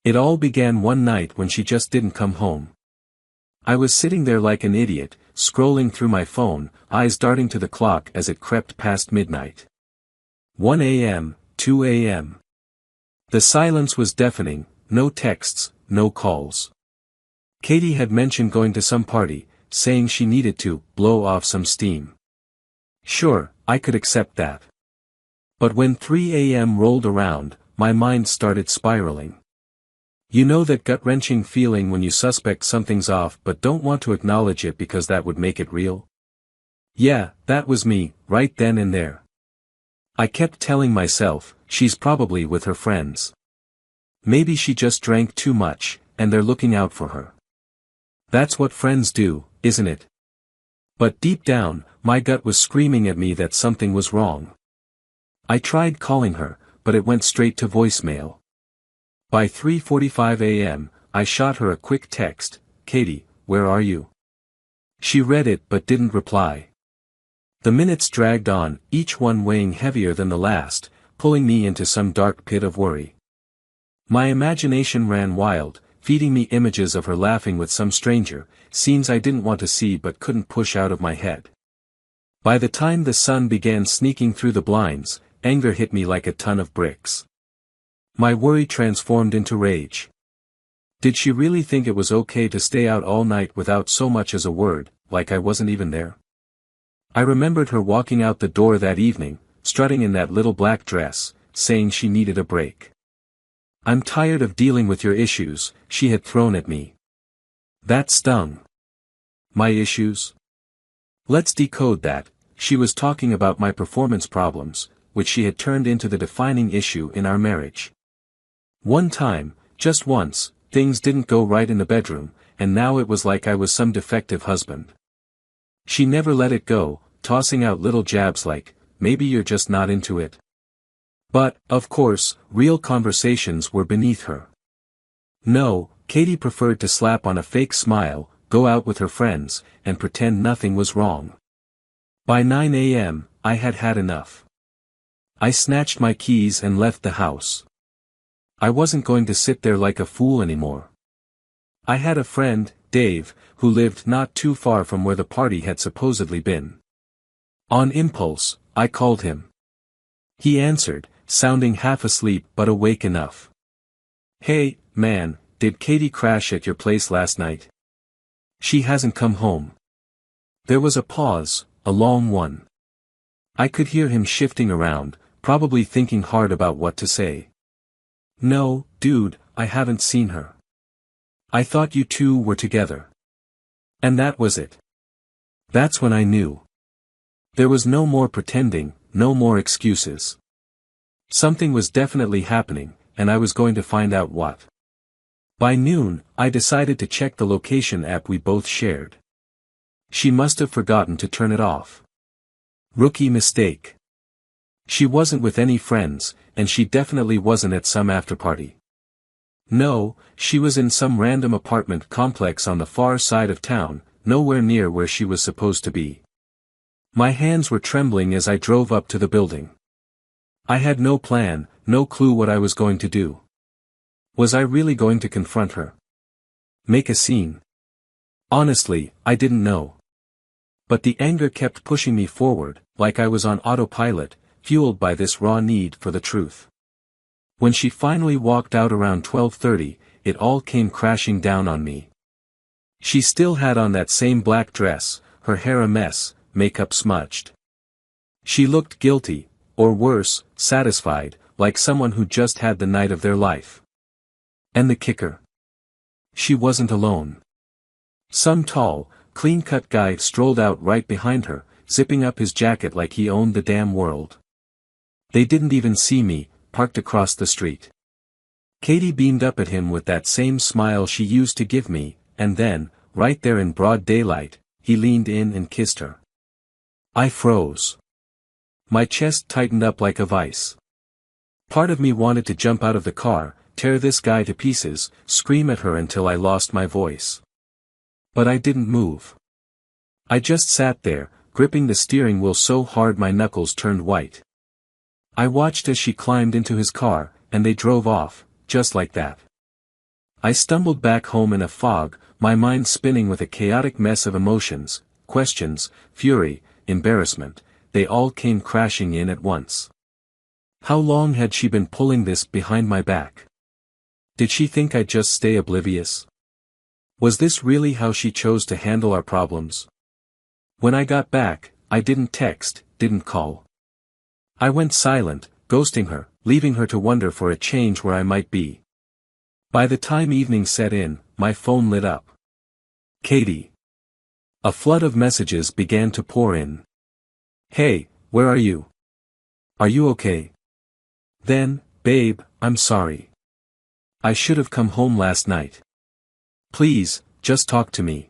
It all began one night when she just didn't come home. I was sitting there like an idiot, scrolling through my phone, eyes darting to the clock as it crept past midnight. 1 a.m., 2 a.m. The silence was deafening, no texts, no calls. Katie had mentioned going to some party, saying she needed to blow off some steam. Sure, I could accept that. But when 3 a.m. rolled around, my mind started spiraling. You know that gut-wrenching feeling when you suspect something's off but don't want to acknowledge it because that would make it real? Yeah, that was me, right then and there. I kept telling myself, she's probably with her friends. Maybe she just drank too much, and they're looking out for her. That's what friends do, isn't it? But deep down, my gut was screaming at me that something was wrong. I tried calling her, but it went straight to voicemail. By 3:45 a.m., I shot her a quick text, "Katie, where are you?" She read it but didn't reply. The minutes dragged on, each one weighing heavier than the last, pulling me into some dark pit of worry. My imagination ran wild, feeding me images of her laughing with some stranger, scenes I didn't want to see but couldn't push out of my head. By the time the sun began sneaking through the blinds, anger hit me like a ton of bricks. My worry transformed into rage. Did she really think it was okay to stay out all night without so much as a word, like I wasn't even there? I remembered her walking out the door that evening, strutting in that little black dress, saying she needed a break. "I'm tired of dealing with your issues," she had thrown at me. That stung. My issues? Let's decode that. She was talking about my performance problems, which she had turned into the defining issue in our marriage. One time, just once, things didn't go right in the bedroom, and now it was like I was some defective husband. She never let it go, tossing out little jabs like, "Maybe you're just not into it." But, of course, real conversations were beneath her. No, Katie preferred to slap on a fake smile, go out with her friends, and pretend nothing was wrong. By 9 a.m., I had had enough. I snatched my keys and left the house. I wasn't going to sit there like a fool anymore. I had a friend, Dave, who lived not too far from where the party had supposedly been. On impulse, I called him. He answered, sounding half asleep but awake enough. "Hey, man, did Katie crash at your place last night? She hasn't come home." There was a pause, a long one. I could hear him shifting around, probably thinking hard about what to say. "No, dude, I haven't seen her. I thought you two were together." And that was it. That's when I knew. There was no more pretending, no more excuses. Something was definitely happening, and I was going to find out what. By noon, I decided to check the location app we both shared. She must have forgotten to turn it off. Rookie mistake. She wasn't with any friends, and she definitely wasn't at some afterparty. No, she was in some random apartment complex on the far side of town, nowhere near where she was supposed to be. My hands were trembling as I drove up to the building. I had no plan, no clue what I was going to do. Was I really going to confront her? Make a scene? Honestly, I didn't know. But the anger kept pushing me forward, like I was on autopilot, fueled by this raw need for the truth. When she finally walked out around 12:30, it all came crashing down on me. She still had on that same black dress, her hair a mess, makeup smudged. She looked guilty, or worse, satisfied, like someone who just had the night of their life. And the kicker? She wasn't alone. Some tall, clean-cut guy strolled out right behind her, zipping up his jacket like he owned the damn world. They didn't even see me, parked across the street. Katie beamed up at him with that same smile she used to give me, and then, right there in broad daylight, he leaned in and kissed her. I froze. My chest tightened up like a vice. Part of me wanted to jump out of the car, tear this guy to pieces, scream at her until I lost my voice. But I didn't move. I just sat there, gripping the steering wheel so hard my knuckles turned white. I watched as she climbed into his car, and they drove off, just like that. I stumbled back home in a fog, my mind spinning with a chaotic mess of emotions, questions, fury, embarrassment. They all came crashing in at once. How long had she been pulling this behind my back? Did she think I'd just stay oblivious? Was this really how she chose to handle our problems? When I got back, I didn't text, didn't call. I went silent, ghosting her, leaving her to wonder for a change where I might be. By the time evening set in, my phone lit up. Katie. A flood of messages began to pour in. Hey, where are you? Are you okay? Then, babe, I'm sorry. I should have come home last night. Please, just talk to me.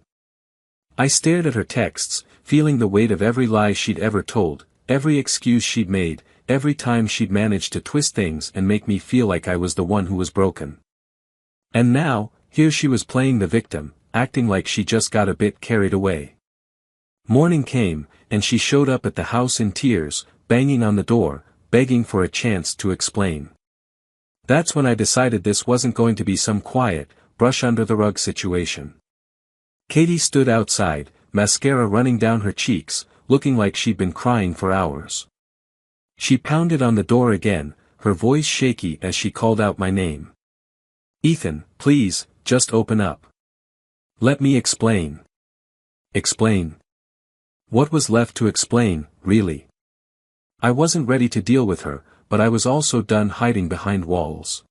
I stared at her texts, feeling the weight of every lie she'd ever told, every excuse she'd made, every time she'd managed to twist things and make me feel like I was the one who was broken. And now, here she was playing the victim, acting like she just got a bit carried away. Morning came, and she showed up at the house in tears, banging on the door, begging for a chance to explain. That's when I decided this wasn't going to be some quiet, brush-under-the-rug situation. Katie stood outside, mascara running down her cheeks, looking like she'd been crying for hours. She pounded on the door again, her voice shaky as she called out my name. Ethan, please, just open up. Let me explain. Explain. What was left to explain, really? I wasn't ready to deal with her, but I was also done hiding behind walls.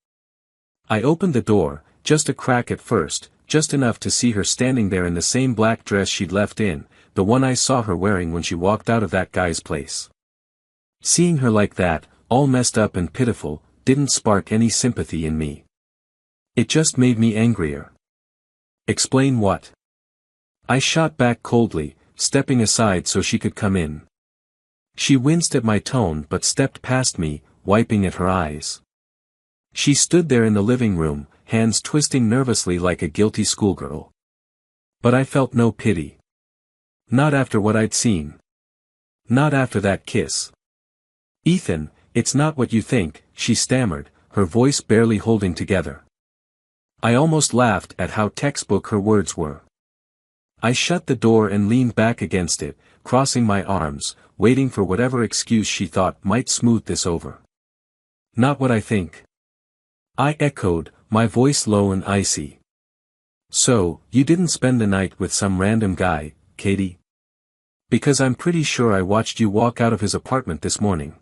I opened the door, just a crack at first, just enough to see her standing there in the same black dress she'd left in, the one I saw her wearing when she walked out of that guy's place. Seeing her like that, all messed up and pitiful, didn't spark any sympathy in me. It just made me angrier. Explain what? I shot back coldly, stepping aside so she could come in. She winced at my tone but stepped past me, wiping at her eyes. She stood there in the living room, hands twisting nervously like a guilty schoolgirl. But I felt no pity. Not after what I'd seen. Not after that kiss. Ethan, it's not what you think, she stammered, her voice barely holding together. I almost laughed at how textbook her words were. I shut the door and leaned back against it, crossing my arms, waiting for whatever excuse she thought might smooth this over. Not what I think. I echoed, my voice low and icy. So, you didn't spend the night with some random guy, Katie? Because I'm pretty sure I watched you walk out of his apartment this morning.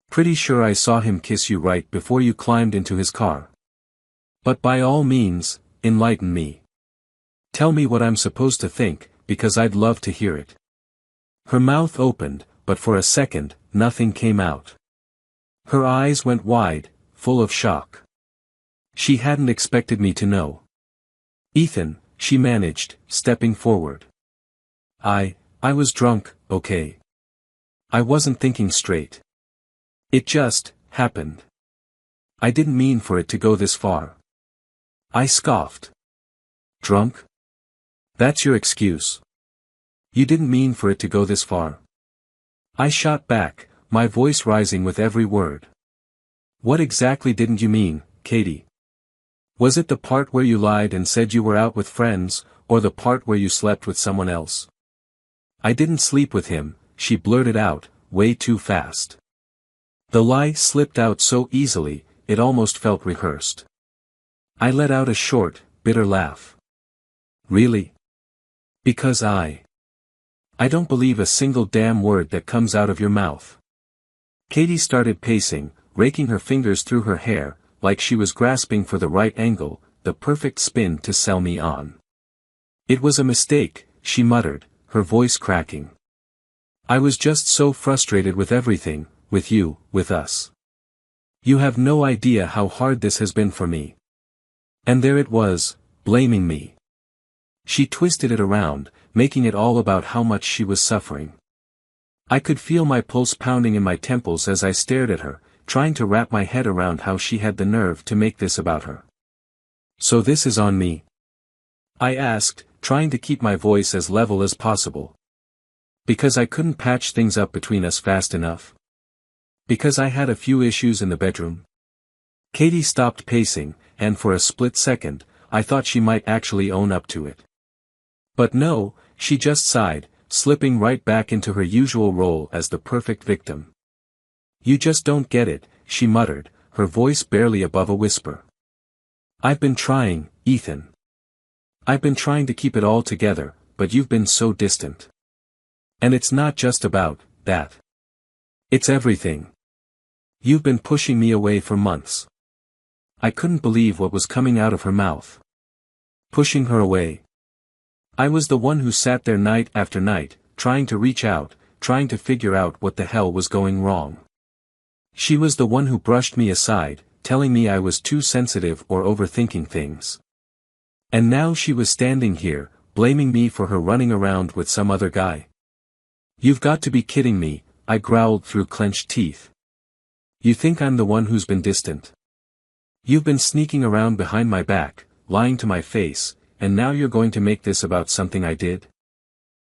Pretty sure I saw him kiss you right before you climbed into his car. But by all means, enlighten me. Tell me what I'm supposed to think, because I'd love to hear it. Her mouth opened, but for a second, nothing came out. Her eyes went wide, full of shock. She hadn't expected me to know. Ethan, she managed, stepping forward. I was drunk, okay. I wasn't thinking straight. It just happened. I didn't mean for it to go this far. I scoffed. Drunk? That's your excuse. You didn't mean for it to go this far. I shot back, my voice rising with every word. What exactly didn't you mean, Katie? Was it the part where you lied and said you were out with friends, or the part where you slept with someone else? I didn't sleep with him, she blurted out, way too fast. The lie slipped out so easily, it almost felt rehearsed. I let out a short, bitter laugh. Really? Because I don't believe a single damn word that comes out of your mouth. Katie started pacing, raking her fingers through her hair, like she was grasping for the right angle, the perfect spin to sell me on. It was a mistake, she muttered, her voice cracking. I was just so frustrated with everything, with you, with us. You have no idea how hard this has been for me. And there it was, blaming me. She twisted it around, making it all about how much she was suffering. I could feel my pulse pounding in my temples as I stared at her, trying to wrap my head around how she had the nerve to make this about her. So this is on me? I asked, trying to keep my voice as level as possible. Because I couldn't patch things up between us fast enough? Because I had a few issues in the bedroom? Katie stopped pacing, and for a split second, I thought she might actually own up to it. But no, she just sighed, slipping right back into her usual role as the perfect victim. "You just don't get it," she muttered, her voice barely above a whisper. "I've been trying, Ethan. I've been trying to keep it all together, but you've been so distant. And it's not just about that. It's everything. You've been pushing me away for months." I couldn't believe what was coming out of her mouth. Pushing her away. I was the one who sat there night after night, trying to reach out, trying to figure out what the hell was going wrong. She was the one who brushed me aside, telling me I was too sensitive or overthinking things. And now she was standing here, blaming me for her running around with some other guy. "You've got to be kidding me," I growled through clenched teeth. "You think I'm the one who's been distant? You've been sneaking around behind my back, lying to my face, and now you're going to make this about something I did?"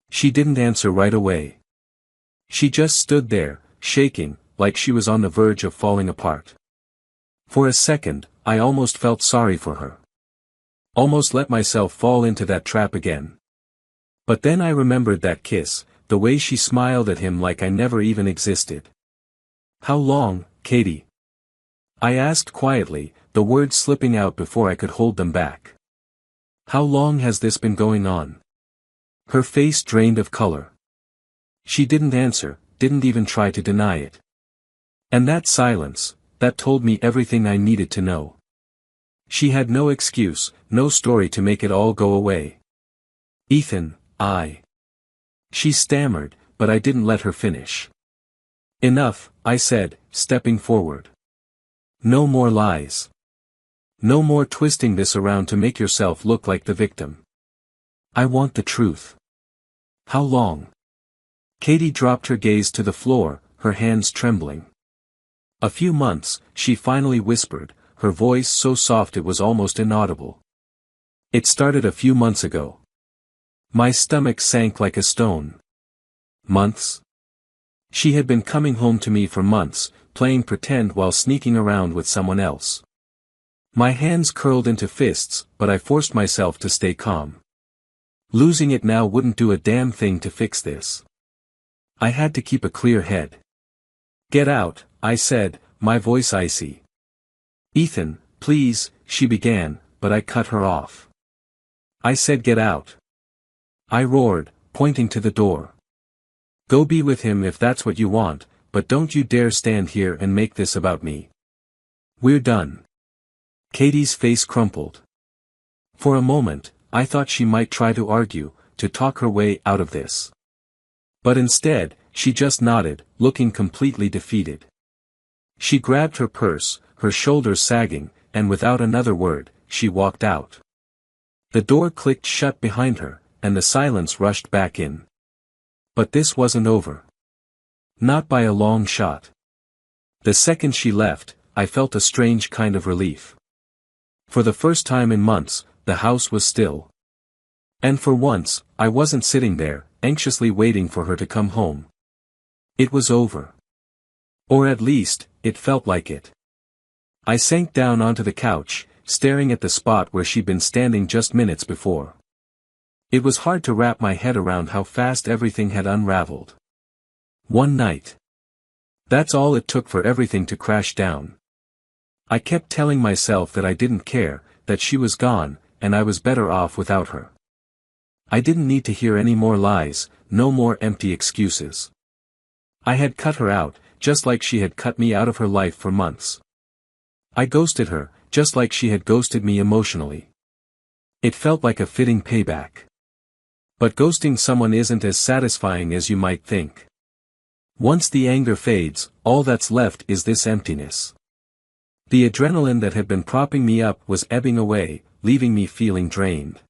She didn't answer right away. She just stood there, shaking, like she was on the verge of falling apart. For a second, I almost felt sorry for her. Almost let myself fall into that trap again. But then I remembered that kiss, the way she smiled at him like I never even existed. "How long, Katie?" I asked quietly, the words slipping out before I could hold them back. "How long has this been going on?" Her face drained of color. She didn't answer, didn't even try to deny it. And that silence, that told me everything I needed to know. She had no excuse, no story to make it all go away. "Ethan, She stammered, but I didn't let her finish. "Enough," I said, stepping forward. "No more lies. No more twisting this around to make yourself look like the victim. I want the truth. How long?" Katie dropped her gaze to the floor, her hands trembling. "A few months," she finally whispered, her voice so soft it was almost inaudible. "It started a few months ago." My stomach sank like a stone. Months? She had been coming home to me for months, playing pretend while sneaking around with someone else. My hands curled into fists, but I forced myself to stay calm. Losing it now wouldn't do a damn thing to fix this. I had to keep a clear head. "Get out," I said, my voice icy. "Ethan, please," she began, but I cut her off. "I said get out," I roared, pointing to the door. "Go be with him if that's what you want, but don't you dare stand here and make this about me. We're done." Katie's face crumpled. For a moment, I thought she might try to argue, to talk her way out of this. But instead, she just nodded, looking completely defeated. She grabbed her purse, her shoulders sagging, and without another word, she walked out. The door clicked shut behind her, and the silence rushed back in. But this wasn't over. Not by a long shot. The second she left, I felt a strange kind of relief. For the first time in months, the house was still. And for once, I wasn't sitting there, anxiously waiting for her to come home. It was over. Or at least, it felt like it. I sank down onto the couch, staring at the spot where she'd been standing just minutes before. It was hard to wrap my head around how fast everything had unraveled. One night. That's all it took for everything to crash down. I kept telling myself that I didn't care, that she was gone, and I was better off without her. I didn't need to hear any more lies, no more empty excuses. I had cut her out, just like she had cut me out of her life for months. I ghosted her, just like she had ghosted me emotionally. It felt like a fitting payback. But ghosting someone isn't as satisfying as you might think. Once the anger fades, all that's left is this emptiness. The adrenaline that had been propping me up was ebbing away, leaving me feeling drained.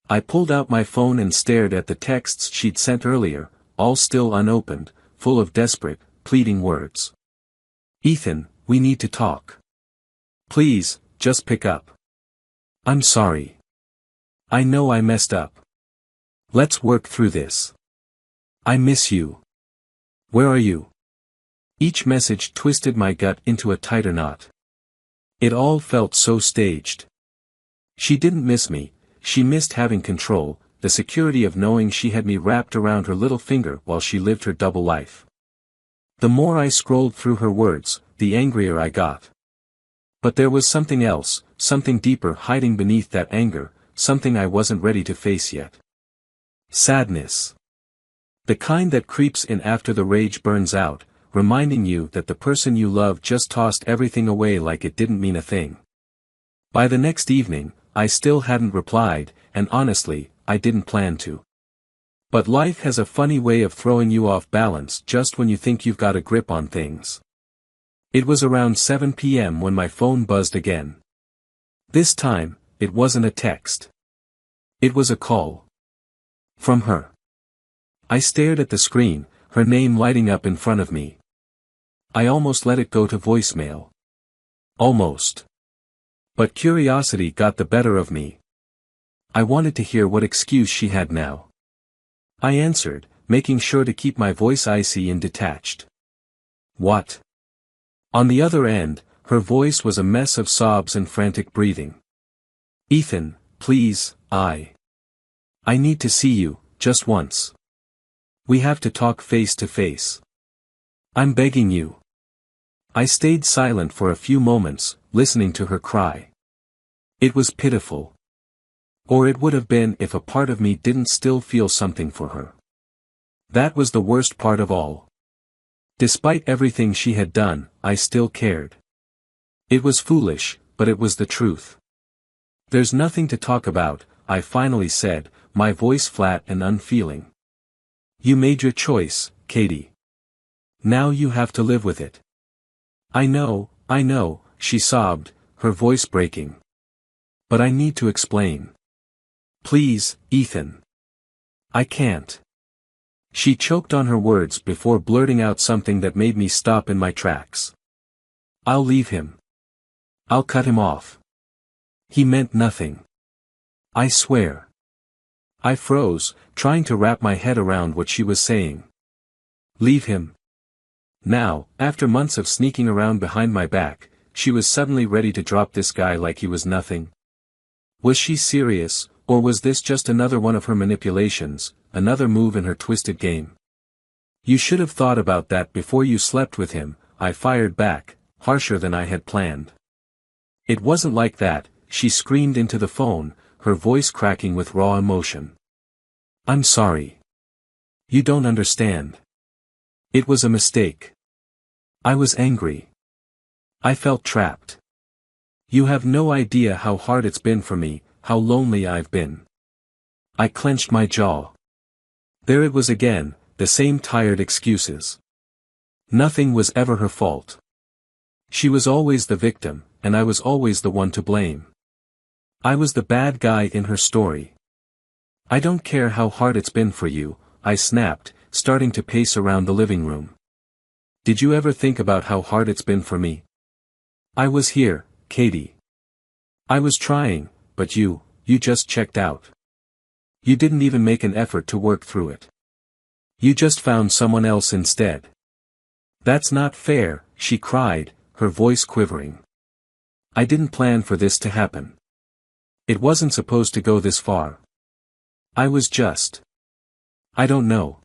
I pulled out my phone and stared at the texts she'd sent earlier, all still unopened, full of desperate, pleading words. "Ethan, we need to talk. Please, just pick up. I'm sorry. I know I messed up. Let's work through this. I miss you. Where are you?" Each message twisted my gut into a tighter knot. It all felt so staged. She didn't miss me, she missed having control, the security of knowing she had me wrapped around her little finger while she lived her double life. The more I scrolled through her words, the angrier I got. But there was something else, something deeper hiding beneath that anger, something I wasn't ready to face yet. Sadness. The kind that creeps in after the rage burns out, reminding you that the person you love just tossed everything away like it didn't mean a thing. By the next evening, I still hadn't replied, and honestly, I didn't plan to. But life has a funny way of throwing you off balance just when you think you've got a grip on things. It was around 7 p.m. when my phone buzzed again. This time, it wasn't a text. It was a call. From her. I stared at the screen, her name lighting up in front of me. I almost let it go to voicemail. Almost. But curiosity got the better of me. I wanted to hear what excuse she had now. I answered, making sure to keep my voice icy and detached. What? On the other end, her voice was a mess of sobs and frantic breathing. Ethan, please, I need to see you, just once. We have to talk face to face. I'm begging you. I stayed silent for a few moments, listening to her cry. It was pitiful. Or it would have been if a part of me didn't still feel something for her. That was the worst part of all. Despite everything she had done, I still cared. It was foolish, but it was the truth. There's nothing to talk about, I finally said, my voice flat and unfeeling. You made your choice, Katie. Now you have to live with it. I know, she sobbed, her voice breaking. But I need to explain. Please, Ethan. I can't. She choked on her words before blurting out something that made me stop in my tracks. I'll leave him. I'll cut him off. He meant nothing. I swear. I froze, trying to wrap my head around what she was saying. Leave him. Now, after months of sneaking around behind my back, she was suddenly ready to drop this guy like he was nothing. Was she serious, or was this just another one of her manipulations, another move in her twisted game? You should have thought about that before you slept with him, I fired back, harsher than I had planned. It wasn't like that, she screamed into the phone, her voice cracking with raw emotion. I'm sorry. You don't understand. It was a mistake. I was angry. I felt trapped. You have no idea how hard it's been for me, how lonely I've been. I clenched my jaw. There it was again, the same tired excuses. Nothing was ever her fault. She was always the victim, and I was always the one to blame. I was the bad guy in her story. I don't care how hard it's been for you, I snapped, starting to pace around the living room. Did you ever think about how hard it's been for me? I was here, Katie. I was trying, but you just checked out. You didn't even make an effort to work through it. You just found someone else instead. That's not fair, she cried, her voice quivering. I didn't plan for this to happen. It wasn't supposed to go this far. I was just. I don't know.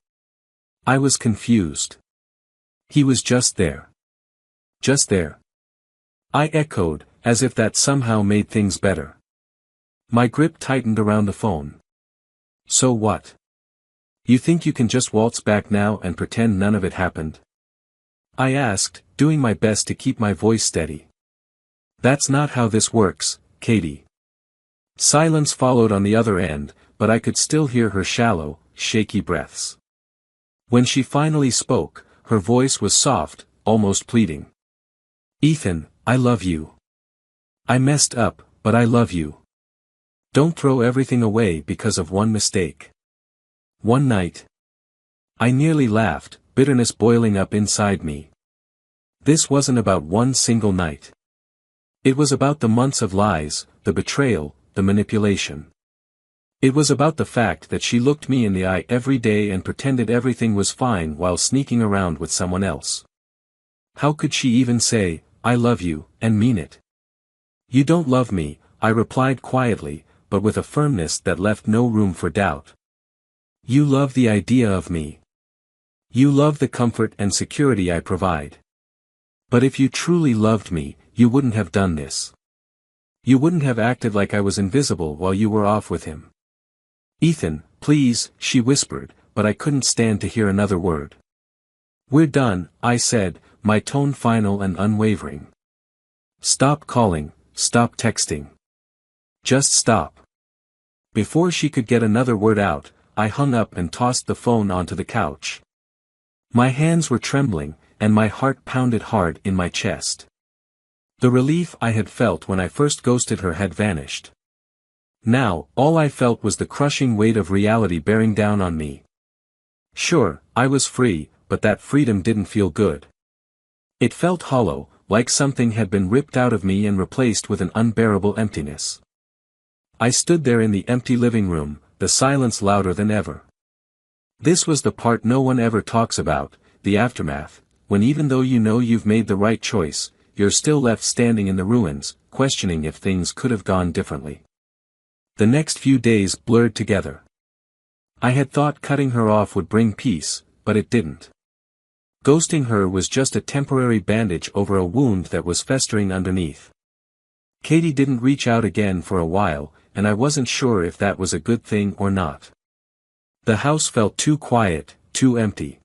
I was confused. He was just there. Just there. I echoed, as if that somehow made things better. My grip tightened around the phone. So what? You think you can just waltz back now and pretend none of it happened? I asked, doing my best to keep my voice steady. That's not how this works, Katie. Silence followed on the other end, but I could still hear her shallow, shaky breaths. When she finally spoke, her voice was soft, almost pleading. Ethan, I love you. I messed up, but I love you. Don't throw everything away because of one mistake. One night. I nearly laughed, bitterness boiling up inside me. This wasn't about one single night. It was about the months of lies, the betrayal, the manipulation. It was about the fact that she looked me in the eye every day and pretended everything was fine while sneaking around with someone else. How could she even say, I love you, and mean it? You don't love me, I replied quietly, but with a firmness that left no room for doubt. You love the idea of me. You love the comfort and security I provide. But if you truly loved me, you wouldn't have done this. You wouldn't have acted like I was invisible while you were off with him. Ethan, please, she whispered, but I couldn't stand to hear another word. We're done, I said, my tone final and unwavering. Stop calling, stop texting. Just stop. Before she could get another word out, I hung up and tossed the phone onto the couch. My hands were trembling, and my heart pounded hard in my chest. The relief I had felt when I first ghosted her had vanished. Now, all I felt was the crushing weight of reality bearing down on me. Sure, I was free, but that freedom didn't feel good. It felt hollow, like something had been ripped out of me and replaced with an unbearable emptiness. I stood there in the empty living room, the silence louder than ever. This was the part no one ever talks about, the aftermath, when even though you know you've made the right choice, you're still left standing in the ruins, questioning if things could have gone differently. The next few days blurred together. I had thought cutting her off would bring peace, but it didn't. Ghosting her was just a temporary bandage over a wound that was festering underneath. Katie didn't reach out again for a while, and I wasn't sure if that was a good thing or not. The house felt too quiet, too empty.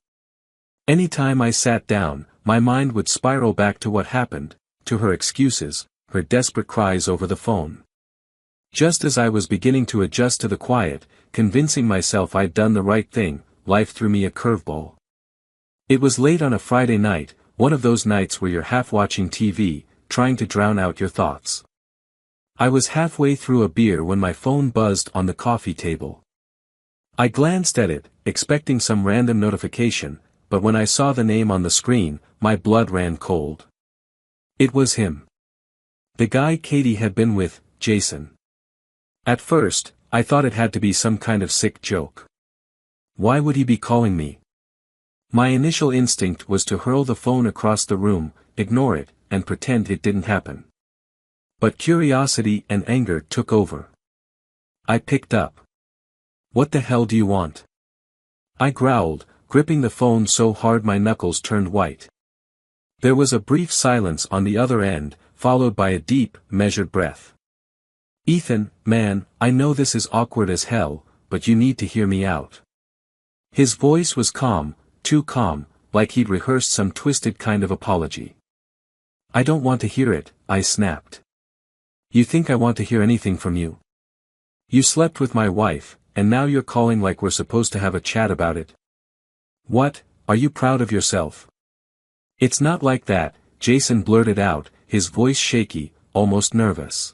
Anytime I sat down, my mind would spiral back to what happened, to her excuses, her desperate cries over the phone. Just as I was beginning to adjust to the quiet, convincing myself I'd done the right thing, life threw me a curveball. It was late on a Friday night, one of those nights where you're half watching TV, trying to drown out your thoughts. I was halfway through a beer when my phone buzzed on the coffee table. I glanced at it, expecting some random notification, but when I saw the name on the screen, my blood ran cold. It was him. The guy Katie had been with, Jason. At first, I thought it had to be some kind of sick joke. Why would he be calling me? My initial instinct was to hurl the phone across the room, ignore it, and pretend it didn't happen. But curiosity and anger took over. I picked up. What the hell do you want? I growled, gripping the phone so hard my knuckles turned white. There was a brief silence on the other end, followed by a deep, measured breath. Ethan, man, I know this is awkward as hell, but you need to hear me out. His voice was calm, too calm, like he'd rehearsed some twisted kind of apology. I don't want to hear it, I snapped. You think I want to hear anything from you? You slept with my wife, and now you're calling like we're supposed to have a chat about it. What, are you proud of yourself? It's not like that, Jason blurted out, his voice shaky, almost nervous.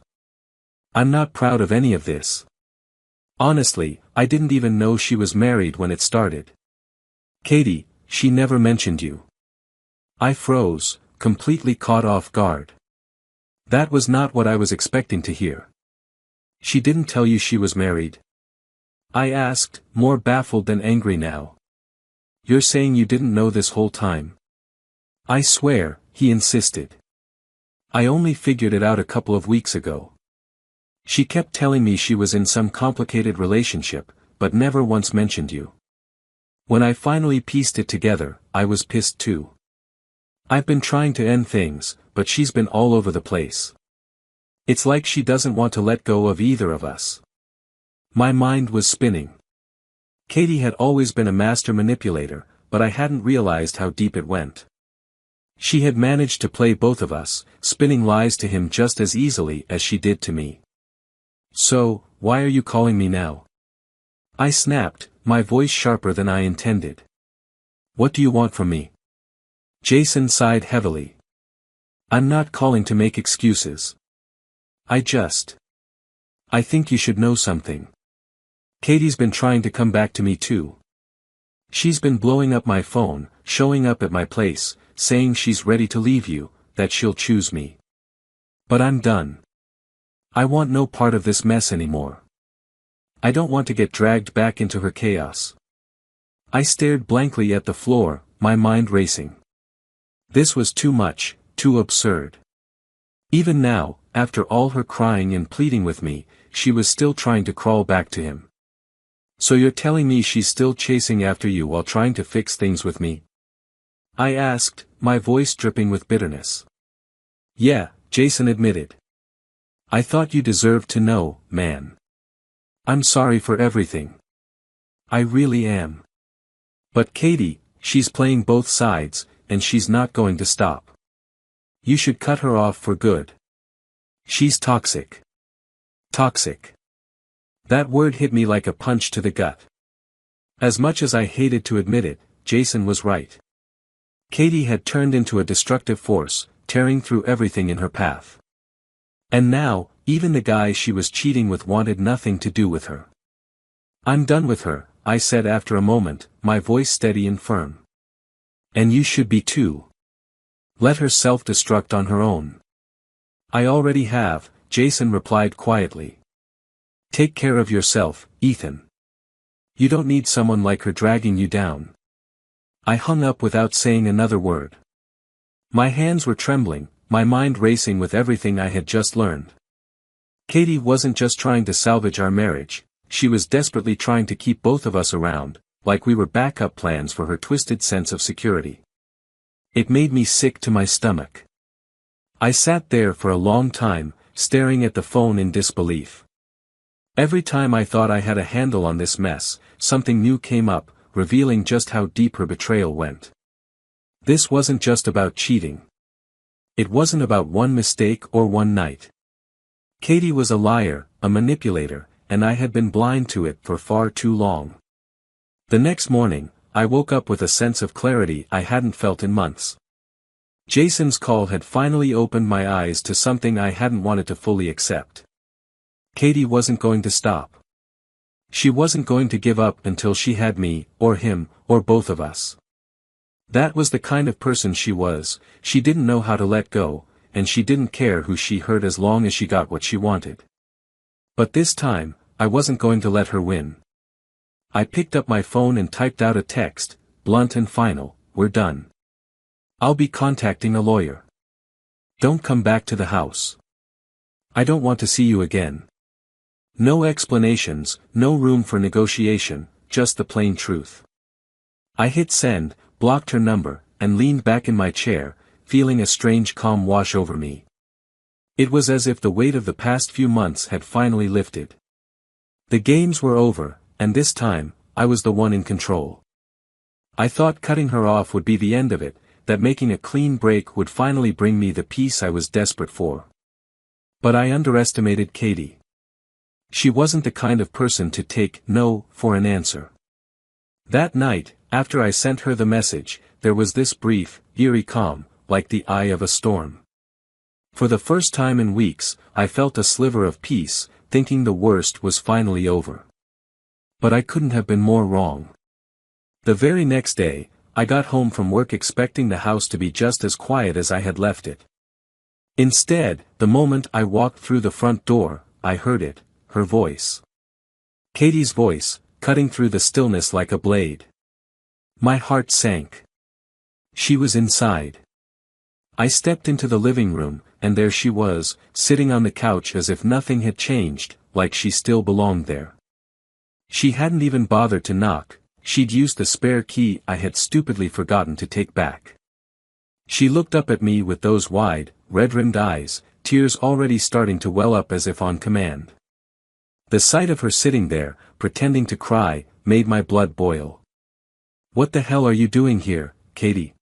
I'm not proud of any of this. Honestly, I didn't even know she was married when it started. Katie, she never mentioned you. I froze, completely caught off guard. That was not what I was expecting to hear. She didn't tell you she was married? I asked, more baffled than angry now. You're saying you didn't know this whole time? I swear, he insisted. I only figured it out a couple of weeks ago. She kept telling me she was in some complicated relationship, but never once mentioned you. When I finally pieced it together, I was pissed too. I've been trying to end things, but she's been all over the place. It's like she doesn't want to let go of either of us. My mind was spinning. Katie had always been a master manipulator, but I hadn't realized how deep it went. She had managed to play both of us, spinning lies to him just as easily as she did to me. So, why are you calling me now? I snapped, my voice sharper than I intended. What do you want from me? Jason sighed heavily. I'm not calling to make excuses. I think you should know something. Katie's been trying to come back to me too. She's been blowing up my phone, showing up at my place, saying she's ready to leave you, that she'll choose me. But I'm done. I want no part of this mess anymore. I don't want to get dragged back into her chaos. I stared blankly at the floor, my mind racing. This was too much, too absurd. Even now, after all her crying and pleading with me, she was still trying to crawl back to him. So you're telling me she's still chasing after you while trying to fix things with me? I asked, my voice dripping with bitterness. Yeah, Jason admitted. I thought you deserved to know, man. I'm sorry for everything. I really am. But Katie, she's playing both sides, and she's not going to stop. You should cut her off for good. She's toxic. Toxic. That word hit me like a punch to the gut. As much as I hated to admit it, Jason was right. Katie had turned into a destructive force, tearing through everything in her path. And now, even the guy she was cheating with wanted nothing to do with her. I'm done with her, I said after a moment, my voice steady and firm. And you should be too. Let her self-destruct on her own. I already have, Jason replied quietly. Take care of yourself, Ethan. You don't need someone like her dragging you down. I hung up without saying another word. My hands were trembling, my mind racing with everything I had just learned. Katie wasn't just trying to salvage our marriage, she was desperately trying to keep both of us around, like we were backup plans for her twisted sense of security. It made me sick to my stomach. I sat there for a long time, staring at the phone in disbelief. Every time I thought I had a handle on this mess, something new came up, revealing just how deep her betrayal went. This wasn't just about cheating. It wasn't about one mistake or one night. Katie was a liar, a manipulator, and I had been blind to it for far too long. The next morning, I woke up with a sense of clarity I hadn't felt in months. Jason's call had finally opened my eyes to something I hadn't wanted to fully accept. Katie wasn't going to stop. She wasn't going to give up until she had me, or him, or both of us. That was the kind of person she was, she didn't know how to let go, and she didn't care who she hurt as long as she got what she wanted. But this time, I wasn't going to let her win. I picked up my phone and typed out a text, blunt and final, we're done. I'll be contacting a lawyer. Don't come back to the house. I don't want to see you again. No explanations, no room for negotiation, just the plain truth. I hit send, blocked her number, and leaned back in my chair, feeling a strange calm wash over me. It was as if the weight of the past few months had finally lifted. The games were over, and this time, I was the one in control. I thought cutting her off would be the end of it, that making a clean break would finally bring me the peace I was desperate for. But I underestimated Katie. She wasn't the kind of person to take no for an answer. That night, after I sent her the message, there was this brief, eerie calm, like the eye of a storm. For the first time in weeks, I felt a sliver of peace, thinking the worst was finally over. But I couldn't have been more wrong. The very next day, I got home from work expecting the house to be just as quiet as I had left it. Instead, the moment I walked through the front door, I heard it, her voice. Katie's voice, cutting through the stillness like a blade. My heart sank. She was inside. I stepped into the living room, and there she was, sitting on the couch as if nothing had changed, like she still belonged there. She hadn't even bothered to knock, she'd used the spare key I had stupidly forgotten to take back. She looked up at me with those wide, red-rimmed eyes, tears already starting to well up as if on command. The sight of her sitting there, pretending to cry, made my blood boil. What the hell are you doing here, Katie?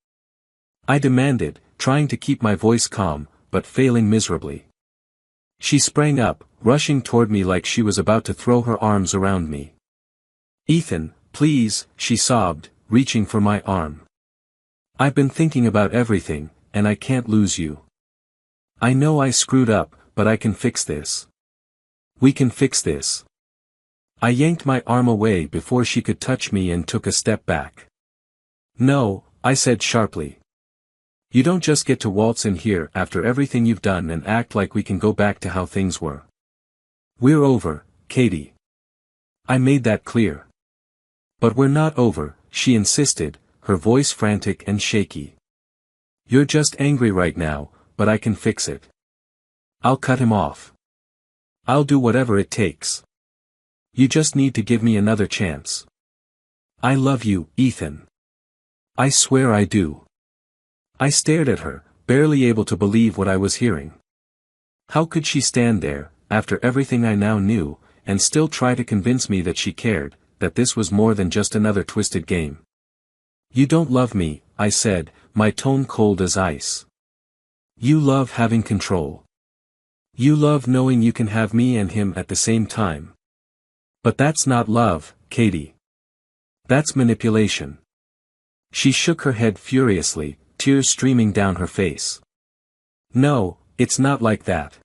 I demanded, trying to keep my voice calm, but failing miserably. She sprang up, rushing toward me like she was about to throw her arms around me. Ethan, please, she sobbed, reaching for my arm. I've been thinking about everything, and I can't lose you. I know I screwed up, but I can fix this. We can fix this. I yanked my arm away before she could touch me and took a step back. No, I said sharply. You don't just get to waltz in here after everything you've done and act like we can go back to how things were. We're over, Katie. I made that clear. But we're not over, she insisted, her voice frantic and shaky. You're just angry right now, but I can fix it. I'll cut him off. I'll do whatever it takes. You just need to give me another chance. I love you, Ethan. I swear I do. I stared at her, barely able to believe what I was hearing. How could she stand there, after everything I now knew, and still try to convince me that she cared, that this was more than just another twisted game? You don't love me, I said, my tone cold as ice. You love having control. You love knowing you can have me and him at the same time. But that's not love, Katie. That's manipulation. She shook her head furiously, tears streaming down her face. No, it's not like that.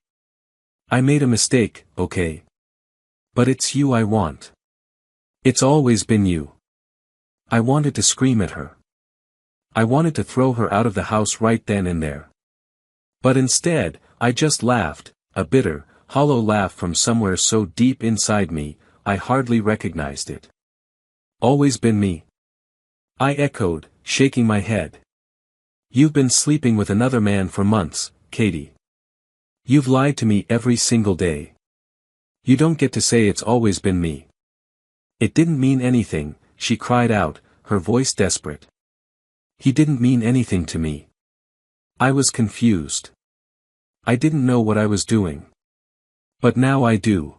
I made a mistake, okay? But it's you I want. It's always been you. I wanted to scream at her. I wanted to throw her out of the house right then and there. But instead, I just laughed, a bitter, hollow laugh from somewhere so deep inside me, I hardly recognized it. Always been me? I echoed, shaking my head. You've been sleeping with another man for months, Katie. You've lied to me every single day. You don't get to say it's always been me. It didn't mean anything, she cried out, her voice desperate. He didn't mean anything to me. I was confused. I didn't know what I was doing. But now I do.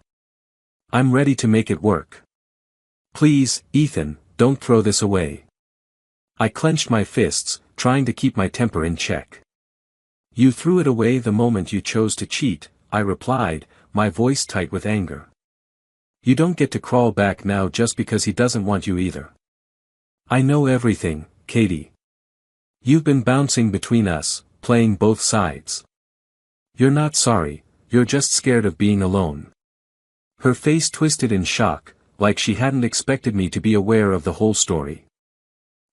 I'm ready to make it work. Please, Ethan, don't throw this away. I clenched my fists, trying to keep my temper in check. You threw it away the moment you chose to cheat, I replied, my voice tight with anger. You don't get to crawl back now just because he doesn't want you either. I know everything, Katie. You've been bouncing between us, playing both sides. You're not sorry, you're just scared of being alone. Her face twisted in shock, like she hadn't expected me to be aware of the whole story.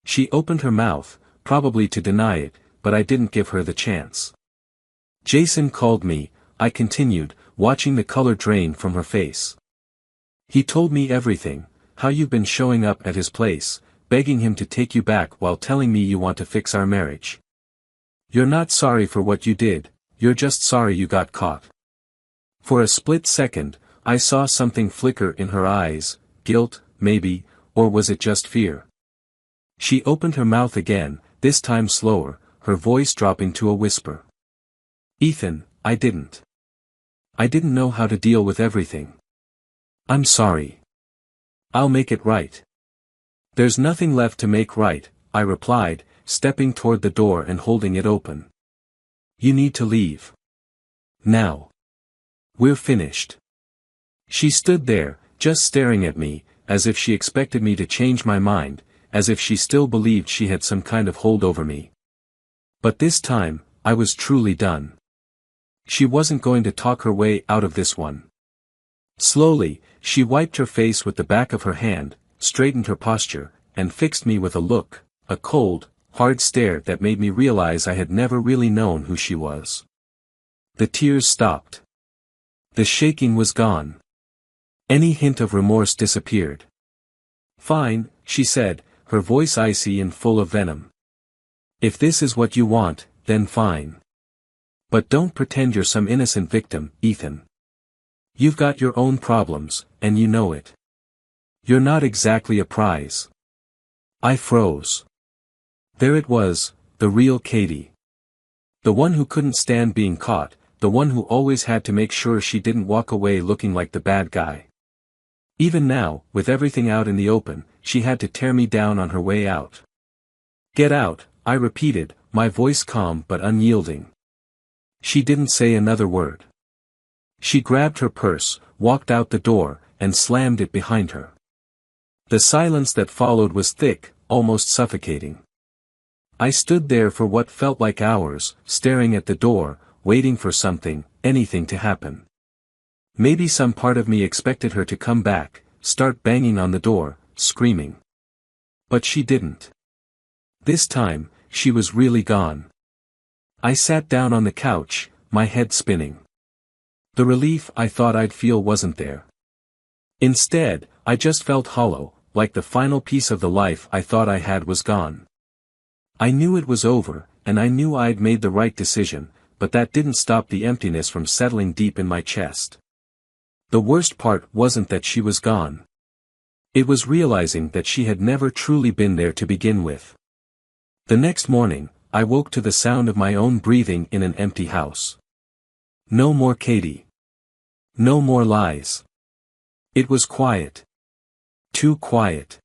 She opened her mouth, probably to deny it, but I didn't give her the chance. Jason called me, I continued, watching the color drain from her face. He told me everything, how you've been showing up at his place, begging him to take you back while telling me you want to fix our marriage. You're not sorry for what you did, you're just sorry you got caught. For a split second, I saw something flicker in her eyes, guilt, maybe, or was it just fear? She opened her mouth again, this time slower, her voice dropping to a whisper. Ethan, I didn't know how to deal with everything. I'm sorry. I'll make it right. There's nothing left to make right, I replied, stepping toward the door and holding it open. You need to leave. Now. We're finished. She stood there, just staring at me, as if she expected me to change my mind, as if she still believed she had some kind of hold over me. But this time, I was truly done. She wasn't going to talk her way out of this one. Slowly, she wiped her face with the back of her hand, straightened her posture, and fixed me with a look, a cold, hard stare that made me realize I had never really known who she was. The tears stopped. The shaking was gone. Any hint of remorse disappeared. Fine, she said, her voice icy and full of venom. If this is what you want, then fine. But don't pretend you're some innocent victim, Ethan. You've got your own problems, and you know it. You're not exactly a prize. I froze. There it was, the real Katie. The one who couldn't stand being caught, the one who always had to make sure she didn't walk away looking like the bad guy. Even now, with everything out in the open, she had to tear me down on her way out. Get out, I repeated, my voice calm but unyielding. She didn't say another word. She grabbed her purse, walked out the door, and slammed it behind her. The silence that followed was thick, almost suffocating. I stood there for what felt like hours, staring at the door, waiting for something, anything to happen. Maybe some part of me expected her to come back, start banging on the door, screaming. But she didn't. This time, she was really gone. I sat down on the couch, my head spinning. The relief I thought I'd feel wasn't there. Instead, I just felt hollow, like the final piece of the life I thought I had was gone. I knew it was over, and I knew I'd made the right decision, but that didn't stop the emptiness from settling deep in my chest. The worst part wasn't that she was gone. It was realizing that she had never truly been there to begin with. The next morning, I woke to the sound of my own breathing in an empty house. No more Katie. No more lies. It was quiet. Too quiet.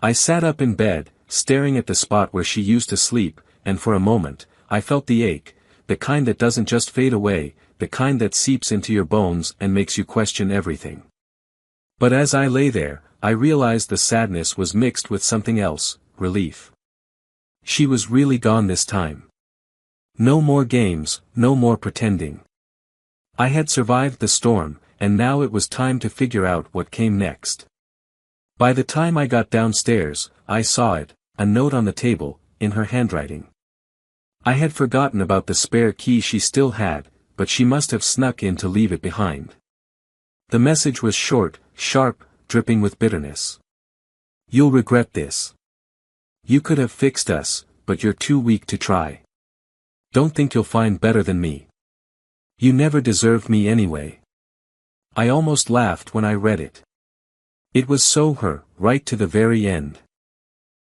I sat up in bed, staring at the spot where she used to sleep, and for a moment, I felt the ache, the kind that doesn't just fade away, the kind that seeps into your bones and makes you question everything. But as I lay there, I realized the sadness was mixed with something else, relief. She was really gone this time. No more games, no more pretending. I had survived the storm, and now it was time to figure out what came next. By the time I got downstairs, I saw it, a note on the table, in her handwriting. I had forgotten about the spare key she still had, but she must have snuck in to leave it behind. The message was short, sharp, dripping with bitterness. You'll regret this. You could have fixed us, but you're too weak to try. Don't think you'll find better than me. You never deserved me anyway. I almost laughed when I read it. It was so her, right to the very end.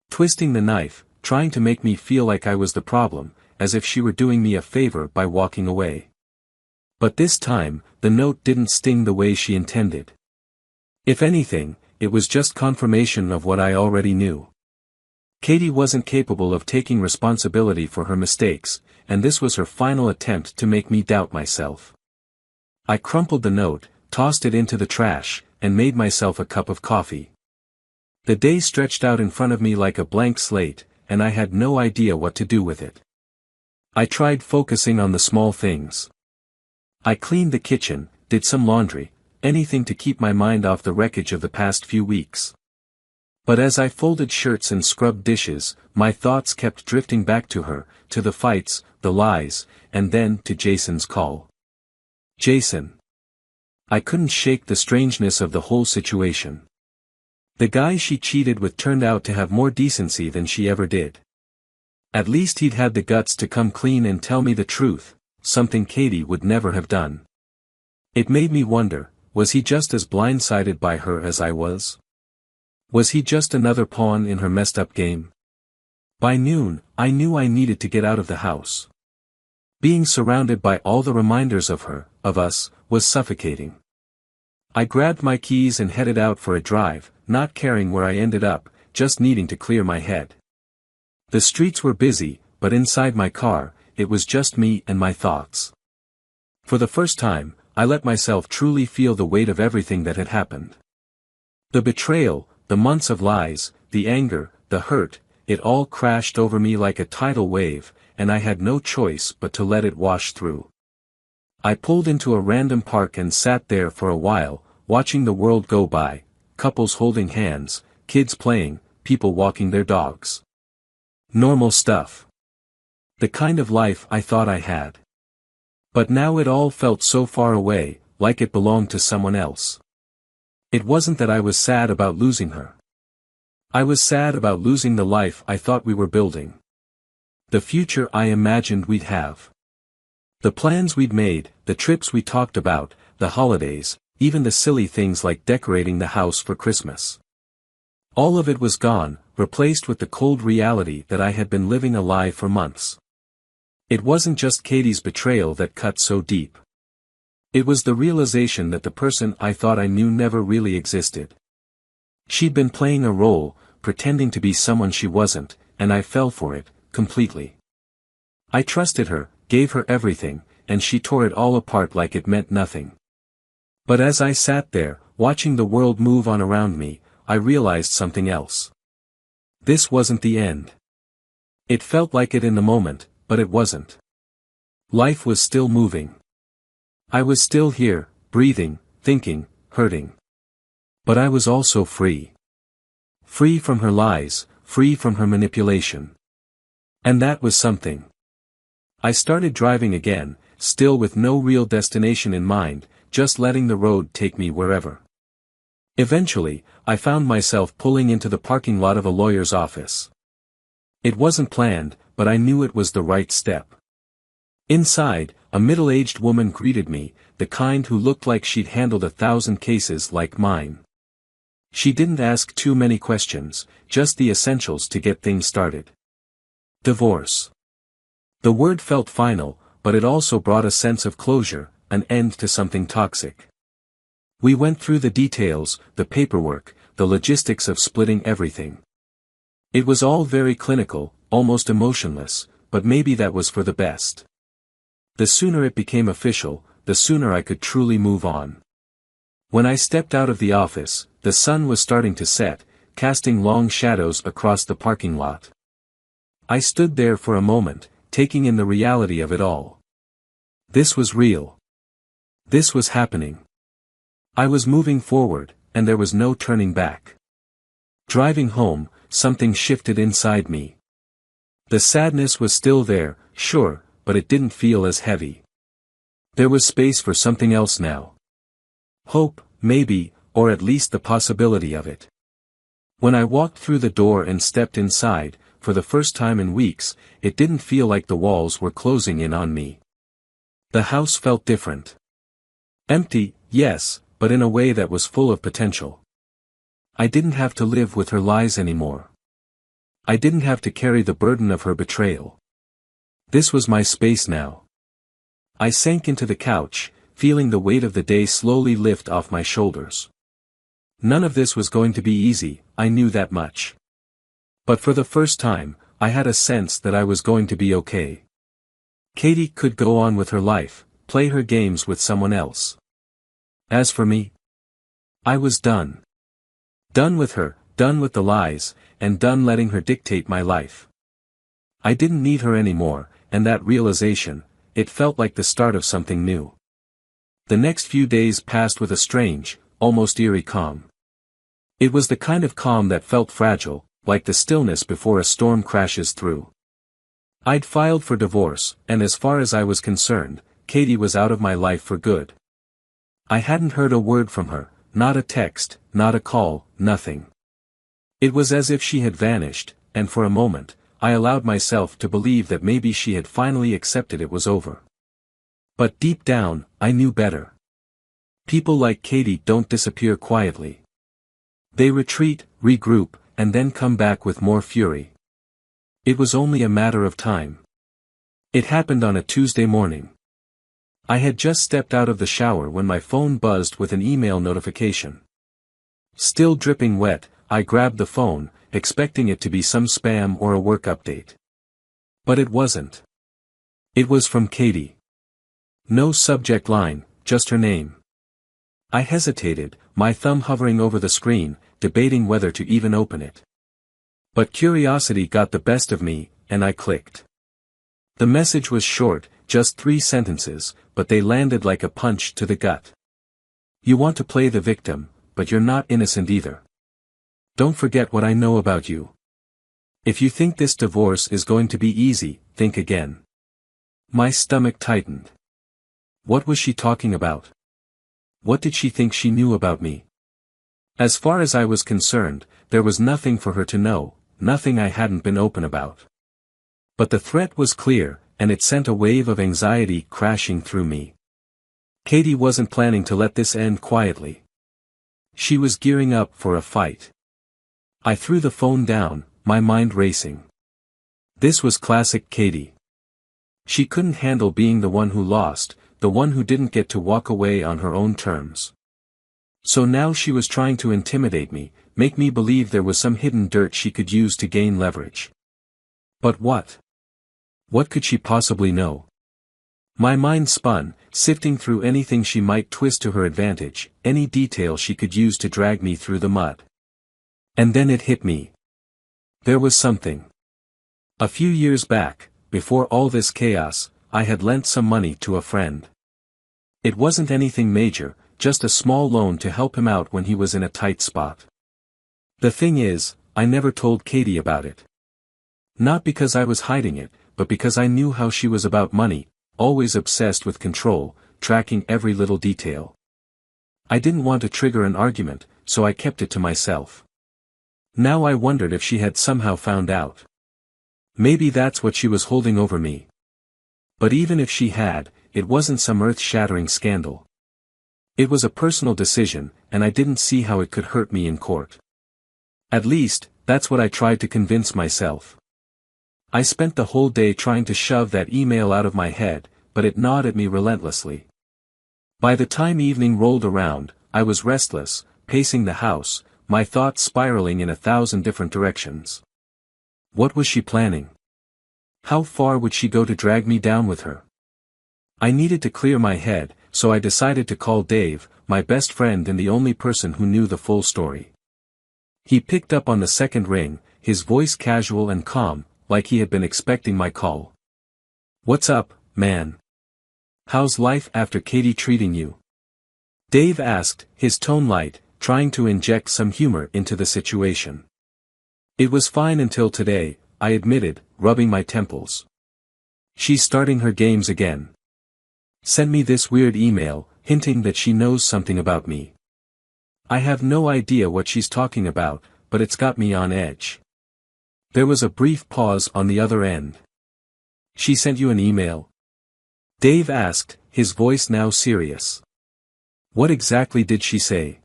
Twisting the knife, trying to make me feel like I was the problem, as if she were doing me a favor by walking away. But this time, the note didn't sting the way she intended. If anything, it was just confirmation of what I already knew. Katie wasn't capable of taking responsibility for her mistakes, and this was her final attempt to make me doubt myself. I crumpled the note, tossed it into the trash, and made myself a cup of coffee. The day stretched out in front of me like a blank slate, and I had no idea what to do with it. I tried focusing on the small things. I cleaned the kitchen, did some laundry, anything to keep my mind off the wreckage of the past few weeks. But as I folded shirts and scrubbed dishes, my thoughts kept drifting back to her, to the fights, the lies, and then to Jason's call. Jason. I couldn't shake the strangeness of the whole situation. The guy she cheated with turned out to have more decency than she ever did. At least he'd had the guts to come clean and tell me the truth, something Katie would never have done. It made me wonder, was he just as blindsided by her as I was? Was he just another pawn in her messed up game? By noon, I knew I needed to get out of the house. Being surrounded by all the reminders of her, of us, was suffocating. I grabbed my keys and headed out for a drive, not caring where I ended up, just needing to clear my head. The streets were busy, but inside my car, it was just me and my thoughts. For the first time, I let myself truly feel the weight of everything that had happened. The betrayal, the months of lies, the anger, the hurt, it all crashed over me like a tidal wave, and I had no choice but to let it wash through. I pulled into a random park and sat there for a while, watching the world go by, couples holding hands, kids playing, people walking their dogs. Normal stuff. The kind of life I thought I had. But now it all felt so far away, like it belonged to someone else. It wasn't that I was sad about losing her. I was sad about losing the life I thought we were building. The future I imagined we'd have. The plans we'd made, the trips we talked about, the holidays, even the silly things like decorating the house for Christmas. All of it was gone, replaced with the cold reality that I had been living a lie for months. It wasn't just Katie's betrayal that cut so deep. It was the realization that the person I thought I knew never really existed. She'd been playing a role, pretending to be someone she wasn't, and I fell for it, completely. I trusted her, gave her everything, and she tore it all apart like it meant nothing. But as I sat there, watching the world move on around me, I realized something else. This wasn't the end. It felt like it in the moment, but it wasn't. Life was still moving. I was still here, breathing, thinking, hurting. But I was also free. Free from her lies, free from her manipulation. And that was something. I started driving again, still with no real destination in mind, just letting the road take me wherever. Eventually, I found myself pulling into the parking lot of a lawyer's office. It wasn't planned, but I knew it was the right step. Inside, a middle-aged woman greeted me, the kind who looked like she'd handled 1,000 cases like mine. She didn't ask too many questions, just the essentials to get things started. Divorce. The word felt final, but it also brought a sense of closure, an end to something toxic. We went through the details, the paperwork, the logistics of splitting everything. It was all very clinical, almost emotionless, but maybe that was for the best. The sooner it became official, the sooner I could truly move on. When I stepped out of the office, the sun was starting to set, casting long shadows across the parking lot. I stood there for a moment, taking in the reality of it all. This was real. This was happening. I was moving forward, and there was no turning back. Driving home, something shifted inside me. The sadness was still there, sure, but it didn't feel as heavy. There was space for something else now. Hope, maybe, or at least the possibility of it. When I walked through the door and stepped inside, for the first time in weeks, it didn't feel like the walls were closing in on me. The house felt different. Empty, yes, but in a way that was full of potential. I didn't have to live with her lies anymore. I didn't have to carry the burden of her betrayal. This was my space now. I sank into the couch, feeling the weight of the day slowly lift off my shoulders. None of this was going to be easy, I knew that much. But for the first time, I had a sense that I was going to be okay. Katie could go on with her life, play her games with someone else. As for me, I was done. Done with her, done with the lies, and done letting her dictate my life. I didn't need her anymore, and that realization, it felt like the start of something new. The next few days passed with a strange, almost eerie calm. It was the kind of calm that felt fragile, like the stillness before a storm crashes through. I'd filed for divorce, and as far as I was concerned, Katie was out of my life for good. I hadn't heard a word from her, not a text, not a call, nothing. It was as if she had vanished, and for a moment, I allowed myself to believe that maybe she had finally accepted it was over. But deep down, I knew better. People like Katie don't disappear quietly. They retreat, regroup, and then come back with more fury. It was only a matter of time. It happened on a Tuesday morning. I had just stepped out of the shower when my phone buzzed with an email notification. Still dripping wet, I grabbed the phone, expecting it to be some spam or a work update. But it wasn't. It was from Katie. No subject line, just her name. I hesitated, my thumb hovering over the screen, debating whether to even open it. But curiosity got the best of me, and I clicked. The message was short, just 3 sentences, but they landed like a punch to the gut. You want to play the victim, but you're not innocent either. Don't forget what I know about you. If you think this divorce is going to be easy, think again. My stomach tightened. What was she talking about? What did she think she knew about me? As far as I was concerned, there was nothing for her to know, nothing I hadn't been open about. But the threat was clear, and it sent a wave of anxiety crashing through me. Katie wasn't planning to let this end quietly. She was gearing up for a fight. I threw the phone down, my mind racing. This was classic Katie. She couldn't handle being the one who lost, the one who didn't get to walk away on her own terms. So now she was trying to intimidate me, make me believe there was some hidden dirt she could use to gain leverage. But what? What could she possibly know? My mind spun, sifting through anything she might twist to her advantage, any detail she could use to drag me through the mud. And then it hit me. There was something. A few years back, before all this chaos, I had lent some money to a friend. It wasn't anything major, just a small loan to help him out when he was in a tight spot. The thing is, I never told Katie about it. Not because I was hiding it, but because I knew how she was about money, always obsessed with control, tracking every little detail. I didn't want to trigger an argument, so I kept it to myself. Now I wondered if she had somehow found out. Maybe that's what she was holding over me. But even if she had, it wasn't some earth-shattering scandal. It was a personal decision, and I didn't see how it could hurt me in court. At least, that's what I tried to convince myself. I spent the whole day trying to shove that email out of my head, but it gnawed at me relentlessly. By the time evening rolled around, I was restless, pacing the house, my thoughts spiraling in 1,000 different directions. What was she planning? How far would she go to drag me down with her? I needed to clear my head, so I decided to call Dave, my best friend and the only person who knew the full story. He picked up on the second ring, his voice casual and calm, like he had been expecting my call. "What's up, man? How's life after Katie treating you?" Dave asked, his tone light, trying to inject some humor into the situation. "It was fine until today," I admitted, rubbing my temples. "She's starting her games again. Sent me this weird email, hinting that she knows something about me. I have no idea what she's talking about, but it's got me on edge." There was a brief pause on the other end. "She sent you an email?" Dave asked, his voice now serious. "What exactly did she say?"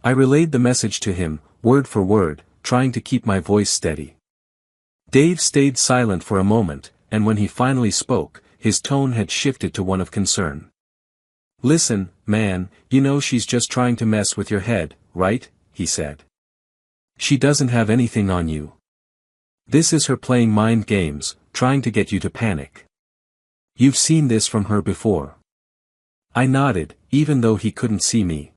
I relayed the message to him, word for word, trying to keep my voice steady. Dave stayed silent for a moment, and when he finally spoke, his tone had shifted to one of concern. "Listen, man, you know she's just trying to mess with your head, right?" he said. "She doesn't have anything on you. This is her playing mind games, trying to get you to panic. You've seen this from her before." I nodded, even though he couldn't see me.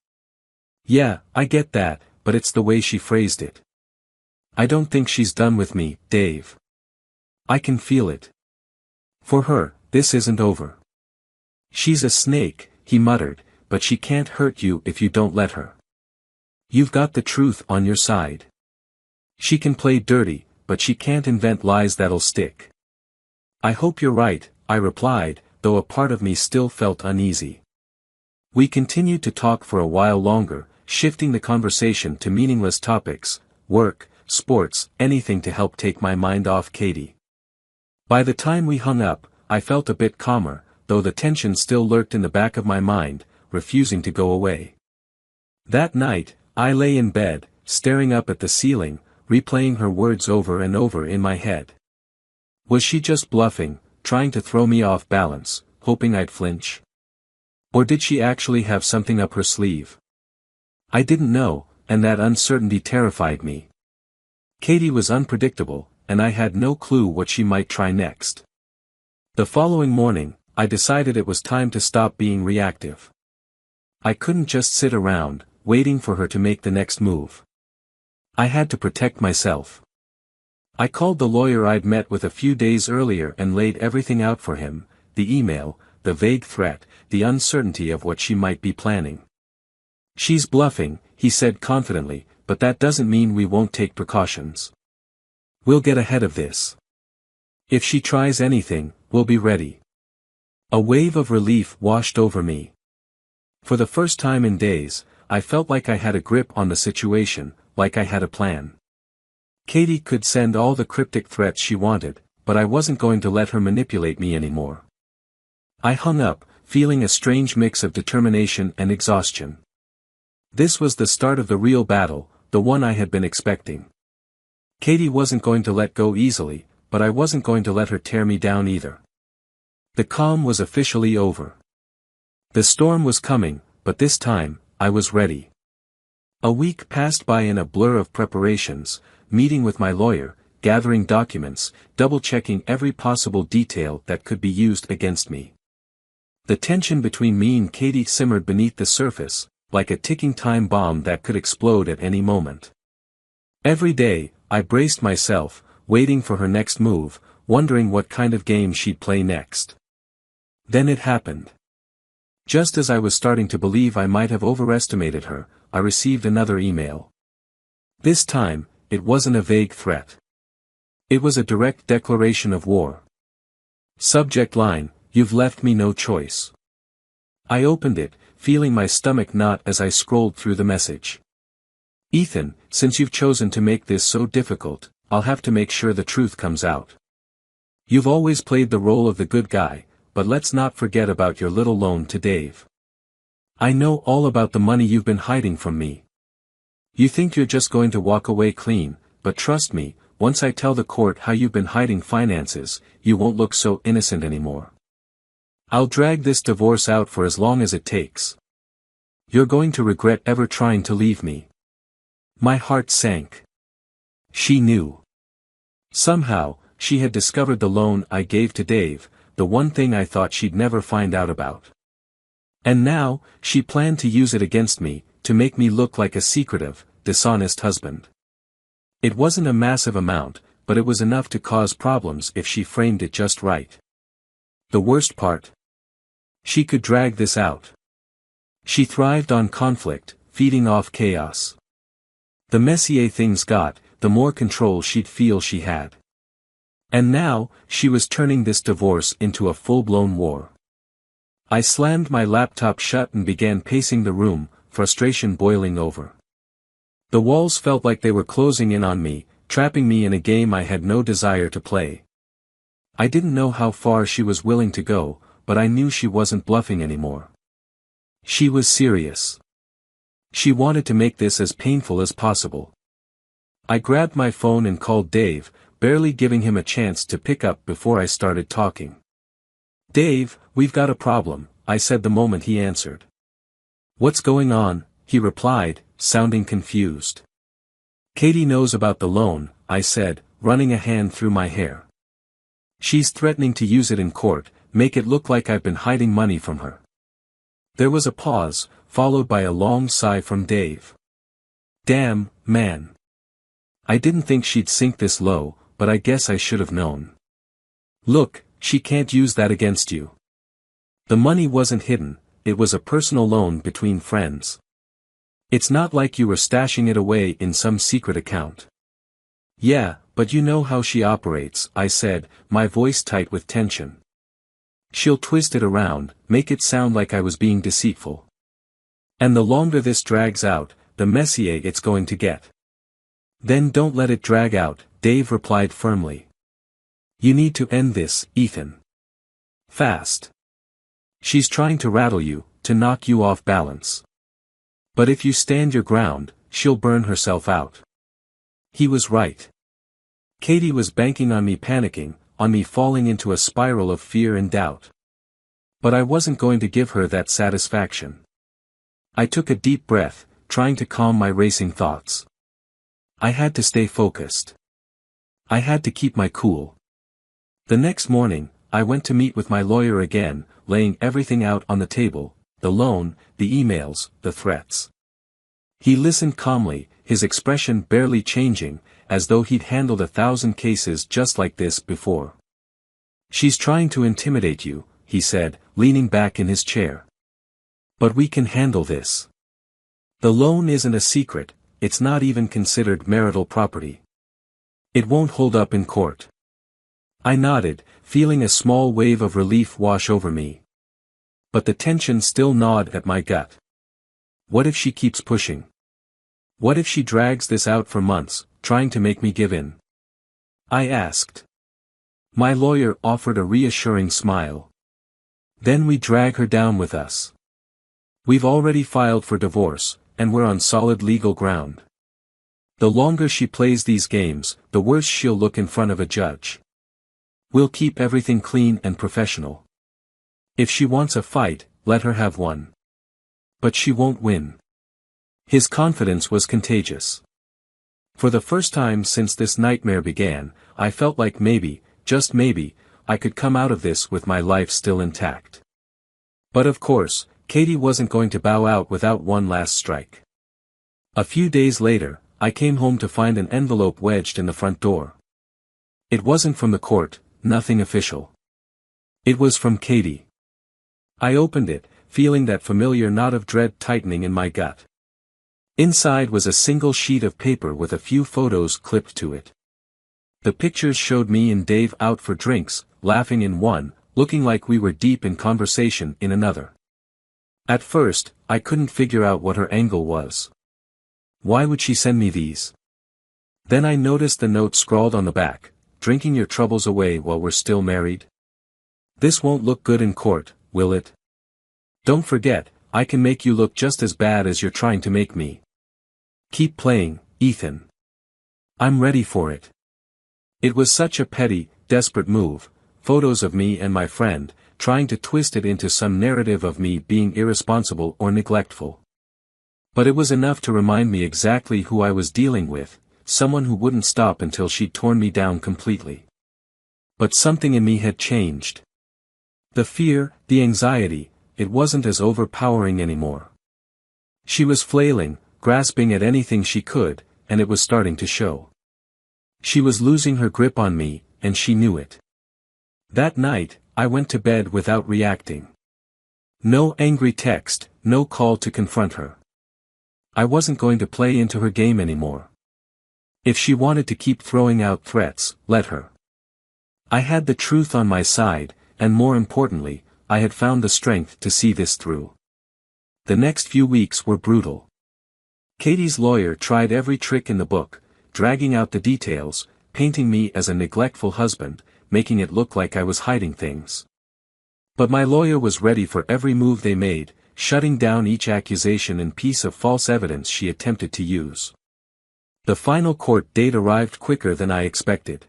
"Yeah, I get that, but it's the way she phrased it. I don't think she's done with me, Dave. I can feel it. For her, this isn't over. She's a snake," he muttered, "but she can't hurt you if you don't let her. You've got the truth on your side. She can play dirty, but she can't invent lies that'll stick." "I hope you're right," I replied, though a part of me still felt uneasy. We continued to talk for a while longer, shifting the conversation to meaningless topics, work, sports, anything to help take my mind off Katie. By the time we hung up, I felt a bit calmer, though the tension still lurked in the back of my mind, refusing to go away. That night, I lay in bed, staring up at the ceiling, replaying her words over and over in my head. Was she just bluffing, trying to throw me off balance, hoping I'd flinch? Or did she actually have something up her sleeve? I didn't know, and that uncertainty terrified me. Katie was unpredictable, and I had no clue what she might try next. The following morning, I decided it was time to stop being reactive. I couldn't just sit around, waiting for her to make the next move. I had to protect myself. I called the lawyer I'd met with a few days earlier and laid everything out for him, the email, the vague threat, the uncertainty of what she might be planning. "She's bluffing," he said confidently, "but that doesn't mean we won't take precautions. We'll get ahead of this. If she tries anything, we'll be ready." A wave of relief washed over me. For the first time in days, I felt like I had a grip on the situation, like I had a plan. Katie could send all the cryptic threats she wanted, but I wasn't going to let her manipulate me anymore. I hung up, feeling a strange mix of determination and exhaustion. This was the start of the real battle, the one I had been expecting. Katie wasn't going to let go easily, but I wasn't going to let her tear me down either. The calm was officially over. The storm was coming, but this time, I was ready. A week passed by in a blur of preparations, meeting with my lawyer, gathering documents, double-checking every possible detail that could be used against me. The tension between me and Katie simmered beneath the surface, like a ticking time bomb that could explode at any moment. Every day, I braced myself, waiting for her next move, wondering what kind of game she'd play next. Then it happened. Just as I was starting to believe I might have overestimated her, I received another email. This time, it wasn't a vague threat. It was a direct declaration of war. Subject line, "You've left me no choice." I opened it, feeling my stomach knot as I scrolled through the message. "Ethan, since you've chosen to make this so difficult, I'll have to make sure the truth comes out. You've always played the role of the good guy, but let's not forget about your little loan to Dave. I know all about the money you've been hiding from me. You think you're just going to walk away clean, but trust me, once I tell the court how you've been hiding finances, you won't look so innocent anymore. I'll drag this divorce out for as long as it takes. You're going to regret ever trying to leave me. My heart sank. She knew. Somehow, she had discovered the loan I gave to Dave, the one thing I thought she'd never find out about. And now, she planned to use it against me, to make me look like a secretive, dishonest husband. It wasn't a massive amount, but it was enough to cause problems if she framed it just right. The worst part? She could drag this out. She thrived on conflict, feeding off chaos. The messier things got, the more control she'd feel she had. And now, she was turning this divorce into a full-blown war. I slammed my laptop shut and began pacing the room, frustration boiling over. The walls felt like they were closing in on me, trapping me in a game I had no desire to play. I didn't know how far she was willing to go, but I knew she wasn't bluffing anymore. She was serious. She wanted to make this as painful as possible. I grabbed my phone and called Dave, barely giving him a chance to pick up before I started talking. "Dave, we've got a problem," I said the moment he answered. "What's going on?" he replied, sounding confused. "Katie knows about the loan," I said, running a hand through my hair. "She's threatening to use it in court, make it look like I've been hiding money from her." There was a pause, followed by a long sigh from Dave. "Damn, man. I didn't think she'd sink this low, but I guess I should have known. Look, she can't use that against you. The money wasn't hidden, it was a personal loan between friends. It's not like you were stashing it away in some secret account." "Yeah, but you know how she operates," I said, my voice tight with tension. "She'll twist it around, make it sound like I was being deceitful. And the longer this drags out, the messier it's going to get." "Then don't let it drag out," Dave replied firmly. "You need to end this, Ethan. Fast. She's trying to rattle you, to knock you off balance. But if you stand your ground, she'll burn herself out." He was right. Katie was banking on me panicking, on me falling into a spiral of fear and doubt. But I wasn't going to give her that satisfaction. I took a deep breath, trying to calm my racing thoughts. I had to stay focused. I had to keep my cool. The next morning, I went to meet with my lawyer again, laying everything out on the table, the loan, the emails, the threats. He listened calmly, his expression barely changing, as though he'd handled 1,000 cases just like this before. "She's trying to intimidate you," he said, leaning back in his chair. "But we can handle this. The loan isn't a secret, it's not even considered marital property. It won't hold up in court." I nodded, feeling a small wave of relief wash over me. But the tension still gnawed at my gut. What if she keeps pushing? What if she drags this out for months, trying to make me give in? I asked. My lawyer offered a reassuring smile. "Then we drag her down with us. We've already filed for divorce, and we're on solid legal ground. The longer she plays these games, the worse she'll look in front of a judge. We'll keep everything clean and professional. If she wants a fight, let her have one. But she won't win." His confidence was contagious. For the first time since this nightmare began, I felt like maybe, just maybe, I could come out of this with my life still intact. But of course, Katie wasn't going to bow out without one last strike. A few days later, I came home to find an envelope wedged in the front door. It wasn't from the court, nothing official. It was from Katie. I opened it, feeling that familiar knot of dread tightening in my gut. Inside was a single sheet of paper with a few photos clipped to it. The pictures showed me and Dave out for drinks, laughing in one, looking like we were deep in conversation in another. At first, I couldn't figure out what her angle was. Why would she send me these? Then I noticed the note scrawled on the back: drinking your troubles away while we're still married? This won't look good in court, will it? Don't forget, I can make you look just as bad as you're trying to make me. Keep playing, Ethan. I'm ready for it. It was such a petty, desperate move, photos of me and my friend, trying to twist it into some narrative of me being irresponsible or neglectful. But it was enough to remind me exactly who I was dealing with, someone who wouldn't stop until she'd torn me down completely. But something in me had changed. The fear, the anxiety, it wasn't as overpowering anymore. She was flailing, grasping at anything she could, and it was starting to show. She was losing her grip on me, and she knew it. That night, I went to bed without reacting. No angry text, no call to confront her. I wasn't going to play into her game anymore. If she wanted to keep throwing out threats, let her. I had the truth on my side, and more importantly, I had found the strength to see this through. The next few weeks were brutal. Katie's lawyer tried every trick in the book, dragging out the details, painting me as a neglectful husband, making it look like I was hiding things. But my lawyer was ready for every move they made, shutting down each accusation and piece of false evidence she attempted to use. The final court date arrived quicker than I expected.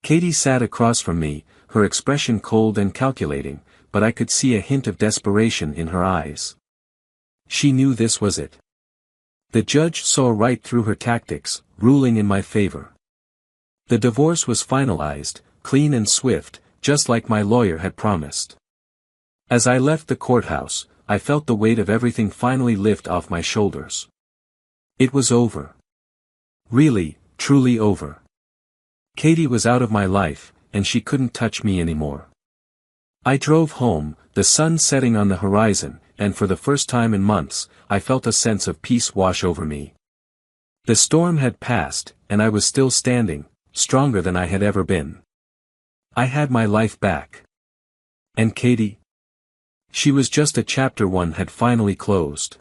Katie sat across from me, her expression cold and calculating, but I could see a hint of desperation in her eyes. She knew this was it. The judge saw right through her tactics, ruling in my favor. The divorce was finalized, clean and swift, just like my lawyer had promised. As I left the courthouse, I felt the weight of everything finally lift off my shoulders. It was over. Really, truly over. Katie was out of my life, and she couldn't touch me anymore. I drove home, the sun setting on the horizon, and for the first time in months, I felt a sense of peace wash over me. The storm had passed, and I was still standing, stronger than I had ever been. I had my life back. And Katie? She was just a chapter one had finally closed.